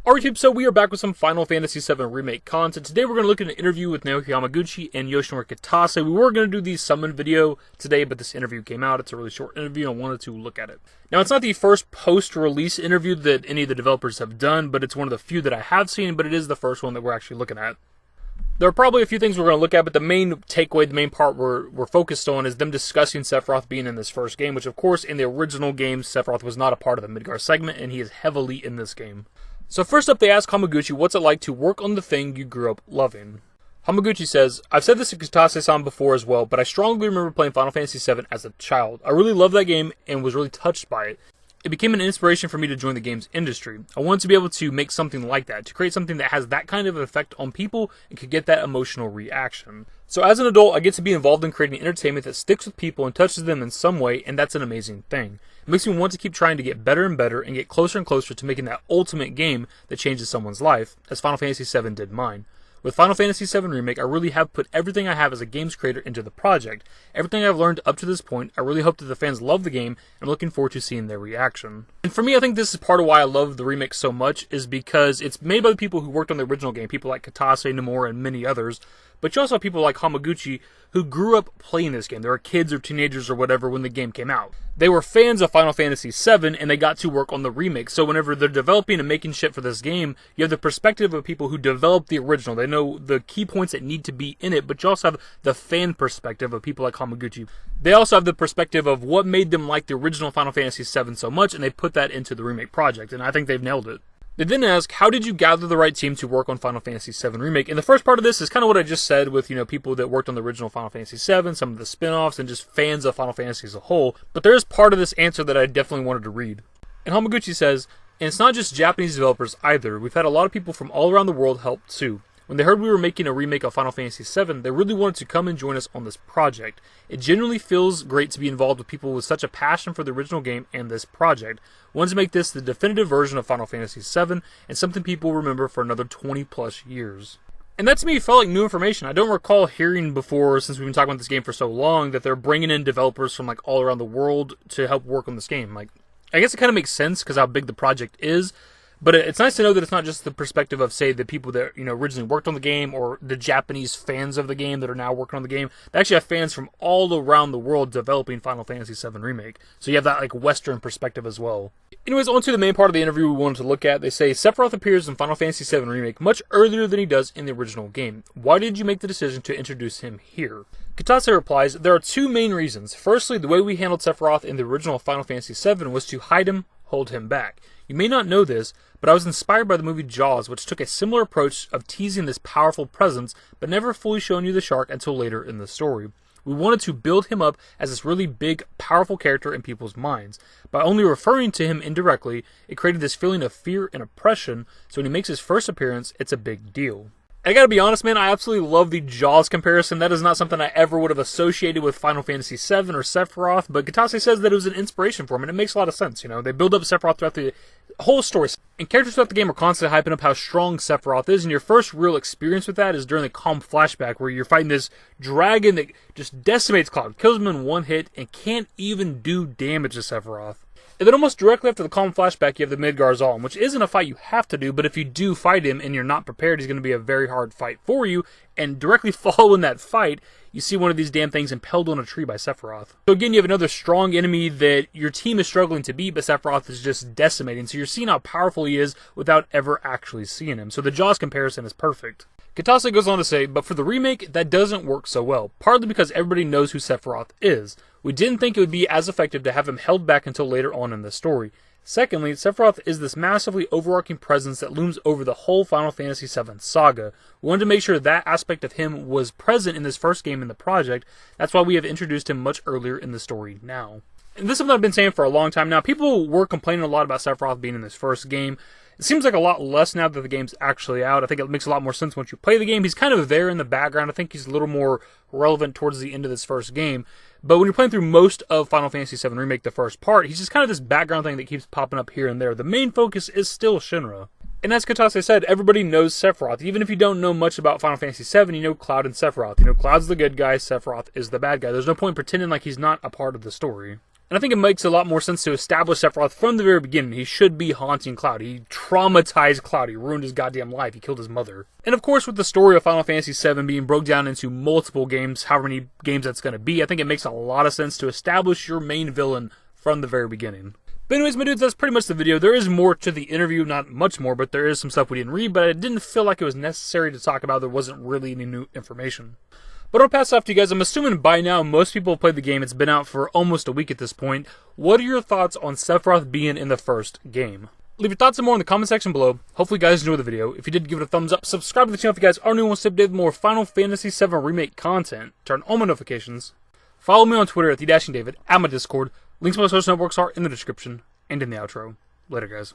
Alright YouTube, so we are back with some Final Fantasy VII Remake content. Today we're going to look at an interview with Naoki Yamaguchi and Yoshinori Kitase. We were going to do the summon video today, but this interview came out. It's a really short interview and I wanted to look at it. Now, it's not the first post-release interview that any of the developers have done, but it's one of the few that I have seen, but it is the first one that we're actually looking at. There are probably a few things we're going to look at, but the main takeaway, the main part we're focused on is them discussing Sephiroth being in this first game, which of course in the original game, Sephiroth was not a part of the Midgar segment, and he is heavily in this game. So first up, they ask Hamaguchi what's it like to work on the thing you grew up loving. Hamaguchi says, "I've said this to Kitase-san before as well, but I strongly remember playing Final Fantasy VII as a child. I really loved that game and was really touched by it. It became an inspiration for me to join the games industry. I wanted to be able to make something like that, to create something that has that kind of effect on people and could get that emotional reaction. So as an adult, I get to be involved in creating entertainment that sticks with people and touches them in some way, and that's an amazing thing. It makes me want to keep trying to get better and better and get closer and closer to making that ultimate game that changes someone's life, as Final Fantasy VII did mine. With Final Fantasy VII Remake, I really have put everything I have as a games creator into the project. Everything I've learned up to this point, I really hope that the fans love the game, and I'm looking forward to seeing their reaction." And for me, I think this is part of why I love the remake so much, is because it's made by the people who worked on the original game, people like Kitase, Nomura, and many others, but you also have people like Hamaguchi who grew up playing this game. They were kids or teenagers or whatever when the game came out. They were fans of Final Fantasy VII, and they got to work on the remake. So whenever they're developing and making shit for this game, you have the perspective of people who developed the original. They know the key points that need to be in it, but you also have the fan perspective of people like Hamaguchi. They also have the perspective of what made them like the original Final Fantasy VII so much, and they put that into the remake project, and I think they've nailed it. They then ask, how did you gather the right team to work on Final Fantasy VII Remake? And the first part of this is kind of what I just said with, people that worked on the original Final Fantasy VII, some of the spin-offs, and just fans of Final Fantasy as a whole. But there is part of this answer that I definitely wanted to read. And Hamaguchi says, "And it's not just Japanese developers either. We've had a lot of people from all around the world help too. When they heard we were making a remake of Final Fantasy VII, they really wanted to come and join us on this project. It genuinely feels great to be involved with people with such a passion for the original game and this project. We wanted to make this the definitive version of Final Fantasy VII, and something people remember for another 20 plus years." And that to me felt like new information. I don't recall hearing before, since we've been talking about this game for so long, that they're bringing in developers from all around the world to help work on this game. I guess it kind of makes sense because how big the project is. But it's nice to know that it's not just the perspective of, say, the people that originally worked on the game, or the Japanese fans of the game that are now working on the game. They actually have fans from all around the world developing Final Fantasy VII Remake. So you have that Western perspective as well. Anyways, on to the main part of the interview we wanted to look at. They say, "Sephiroth appears in Final Fantasy VII Remake much earlier than he does in the original game. Why did you make the decision to introduce him here?" Kitase replies, "There are two main reasons. Firstly, the way we handled Sephiroth in the original Final Fantasy VII was to hide him, hold him back. You may not know this, but I was inspired by the movie Jaws, which took a similar approach of teasing this powerful presence, but never fully showing you the shark until later in the story. We wanted to build him up as this really big, powerful character in people's minds. By only referring to him indirectly, it created this feeling of fear and oppression, so when he makes his first appearance, it's a big deal." I gotta be honest, man, I absolutely love the Jaws comparison. That is not something I ever would have associated with Final Fantasy VII or Sephiroth, but Kitase says that it was an inspiration for him, and it makes a lot of sense, They build up Sephiroth throughout the whole story, and characters throughout the game are constantly hyping up how strong Sephiroth is, and your first real experience with that is during the Calm flashback, where you're fighting this dragon that just decimates Cloud, kills him in one hit, and can't even do damage to Sephiroth. And then almost directly after the Calm flashback, you have the Midgar Zalm, which isn't a fight you have to do, but if you do fight him and you're not prepared, he's going to be a very hard fight for you. And directly following that fight, you see one of these damn things impaled on a tree by Sephiroth. So again, you have another strong enemy that your team is struggling to beat, but Sephiroth is just decimating. So you're seeing how powerful he is without ever actually seeing him. So the Jaws comparison is perfect. Kitase goes on to say, "But for the remake, that doesn't work so well, partly because everybody knows who Sephiroth is. We didn't think it would be as effective to have him held back until later on in the story. Secondly, Sephiroth is this massively overarching presence that looms over the whole Final Fantasy VII saga. We wanted to make sure that aspect of him was present in this first game in the project. That's why we have introduced him much earlier in the story now." And this is something I've been saying for a long time now. People were complaining a lot about Sephiroth being in this first game. It seems like a lot less now that the game's actually out. I think it makes a lot more sense once you play the game. He's kind of there in the background. I think he's a little more relevant towards the end of this first game. But when you're playing through most of Final Fantasy VII Remake, the first part, he's just kind of this background thing that keeps popping up here and there. The main focus is still Shinra. And as Kitase said, everybody knows Sephiroth. Even if you don't know much about Final Fantasy VII, you know Cloud and Sephiroth. Cloud's the good guy, Sephiroth is the bad guy. There's no point pretending like he's not a part of the story. And I think it makes a lot more sense to establish Sephiroth from the very beginning. He should be haunting Cloud. He traumatized Cloud. He ruined his goddamn life. He killed his mother. And of course, with the story of Final Fantasy VII being broke down into multiple games, however many games that's going to be, I think it makes a lot of sense to establish your main villain from the very beginning. But anyways, my dudes, that's pretty much the video. There is more to the interview, not much more, but there is some stuff we didn't read, but I didn't feel like it was necessary to talk about. There wasn't really any new information. But I'll pass it off to you guys. I'm assuming by now most people have played the game. It's been out for almost a week at this point. What are your thoughts on Sephiroth being in the first game? Leave your thoughts and more in the comment section below. Hopefully you guys enjoyed the video. If you did, give it a thumbs up. Subscribe to the channel if you guys are new and want to stay updated with more Final Fantasy VII Remake content. Turn on my notifications. Follow me on Twitter at _David, at my Discord. Links to my social networks are in the description and in the outro. Later, guys.